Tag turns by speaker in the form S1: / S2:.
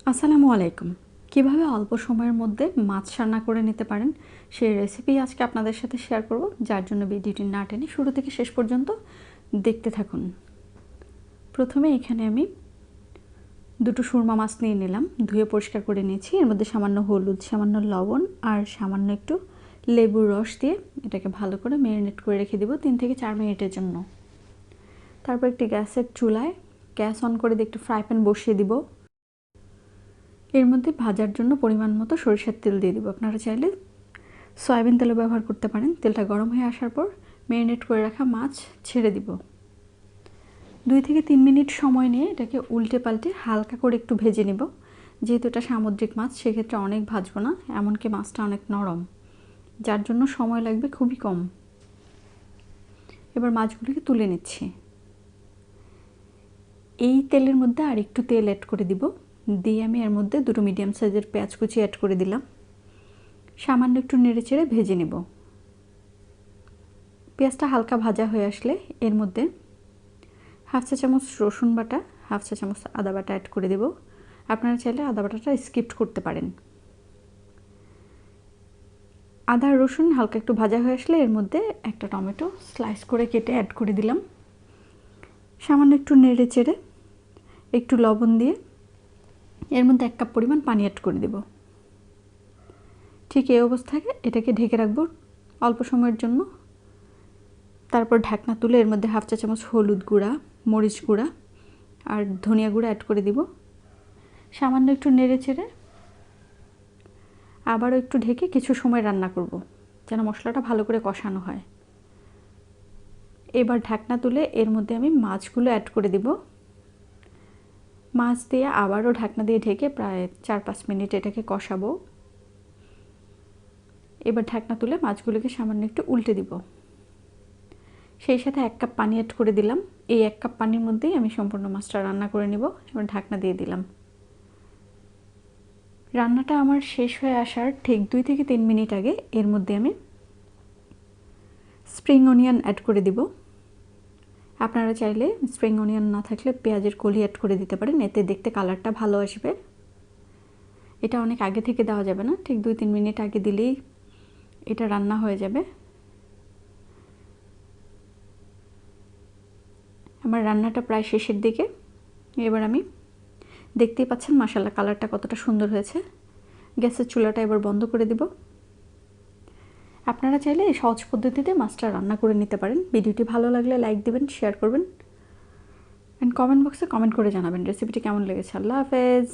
S1: আসসালামু আলাইকুম। কিভাবে অল্প সময়ের মধ্যে মাছ রান্না করে নিতে পারেন সেই রেসিপি আজকে আপনাদের সাথে শেয়ার করব, যার জন্য ভিডিওটি না টেনে শুরু থেকে শেষ পর্যন্ত দেখতে থাকুন। প্রথমে এখানে আমি দুটো সুরমা মাছ নিয়ে নিলাম, ধুয়ে পরিষ্কার করে নিয়েছি। এর মধ্যে সামান্য হলুদ, সামান্য লবণ আর সামান্য একটু লেবুর রস দিয়ে এটাকে ভালো করে ম্যারিনেট করে রেখে দেব 3 থেকে 4 মিনিটের জন্য। তারপর একটি গ্যাসের চুলায় গ্যাস অন করে দিয়ে একটু ফ্রাই প্যান বসিয়ে দিব। এর মধ্যে ভাজার জন্য পরিমাণ মতো সরিষার তেল দিয়ে দিব। আপনারা চাইলে সয়াবিন তেলও ব্যবহার করতে পারেন। তেলটা গরম হয়ে আসার পর ম্যারিনেট করে রাখা মাছ ছেড়ে দিব। 2 থেকে 3 মিনিট সময় নিয়ে এটাকে উল্টে পাল্টে হালকা করে একটু ভেজে নেব। যেহেতু এটা সামুদ্রিক মাছ, সেক্ষেত্রে অনেক ভাজবো না, এমনকি মাছটা অনেক নরম, যার জন্য সময় লাগবে খুবই কম। এবার মাছগুলোকে তুলে নিচ্ছি। এই তেলের মধ্যে আর একটু তেল অ্যাড করে দিব। দিয়ে আমি এর মধ্যে দুটো মিডিয়াম সাইজের পেঁয়াজ কুচি অ্যাড করে দিলাম। সামান্য একটু নেড়ে চেড়ে ভেজে নেব। পেঁয়াজটা হালকা ভাজা হয়ে আসলে এর মধ্যে হাফ চা চামচ রসুন বাটা, হাফ চা চামচ আদা বাটা অ্যাড করে দেব। আপনারা চাইলে আদা বাটাটা স্কিপ করতে পারেন। আদা রসুন হালকা একটু ভাজা হয়ে আসলে এর মধ্যে একটা টমেটো স্লাইস করে কেটে অ্যাড করে দিলাম। সামান্য একটু নেড়ে চেড়ে একটু লবণ দিয়ে এর মধ্যে 1 কাপ পরিমাণ পানি অ্যাড করে দেব। ঠিক এই অবস্থায় এটাকে ঢেকে রাখবো অল্প সময়ের জন্য। তারপর ঢাকনা তুলে এর মধ্যে হাফ চা চামচ হলুদ গুঁড়া, মরিচ গুঁড়া আর ধনিয়া গুঁড়া অ্যাড করে দিব। সামান্য একটু নেড়ে চেড়ে আবারও একটু ঢেকে কিছু সময় রান্না করব, যেন মশলাটা ভালো করে কষানো হয়। এবার ঢাকনা তুলে এর মধ্যে আমি মাছগুলো অ্যাড করে দিব। মাছ দিয়ে আবারও ঢাকনা দিয়ে ঢেকে প্রায় 4-5 মিনিট এটাকে কষাবো। এবার ঢাকনা তুলে মাছগুলোকে সামান্য একটু উল্টে দিব। সেই সাথে 1 কাপ পানি অ্যাড করে দিলাম। এই 1 কাপ পানির মধ্যেই আমি সম্পূর্ণ মাছটা রান্না করে নিব। এবার ঢাকনা দিয়ে দিলাম। রান্নাটা আমার শেষ হয়ে আসার ঠিক 2 থেকে 3 মিনিট আগে এর মধ্যে আমি স্প্রিং অনিয়ন অ্যাড করে দিব। আপনারা চাইলে স্প্রিং অনিয়ন না থাকলে পেঁয়াজের কলি অ্যাড করে দিতে পারেন, এতে দেখতে কালারটা ভালো আসবে। এটা অনেক আগে থেকে দেওয়া যাবে না, ঠিক 2-3 মিনিট আগে দিলেই এটা রান্না হয়ে যাবে। আমার রান্নাটা প্রায় শেষের দিকে। এবার আমি দেখতেই পাচ্ছেন মাশাআল্লাহ কালারটা কতটা সুন্দর হয়েছে। গ্যাসের চুলাটা এবার বন্ধ করে দিব। আপনারা চাইলে এই সহজ পদ্ধতিতে মাছটা রান্না করে নিতে পারেন। ভিডিওটি ভালো লাগলে লাইক দিবেন, শেয়ার করবেন, অ্যান্ড কমেন্ট বক্সে কমেন্ট করে জানাবেন রেসিপিটি কেমন লেগেছে। আল্লাহ হাফেজ।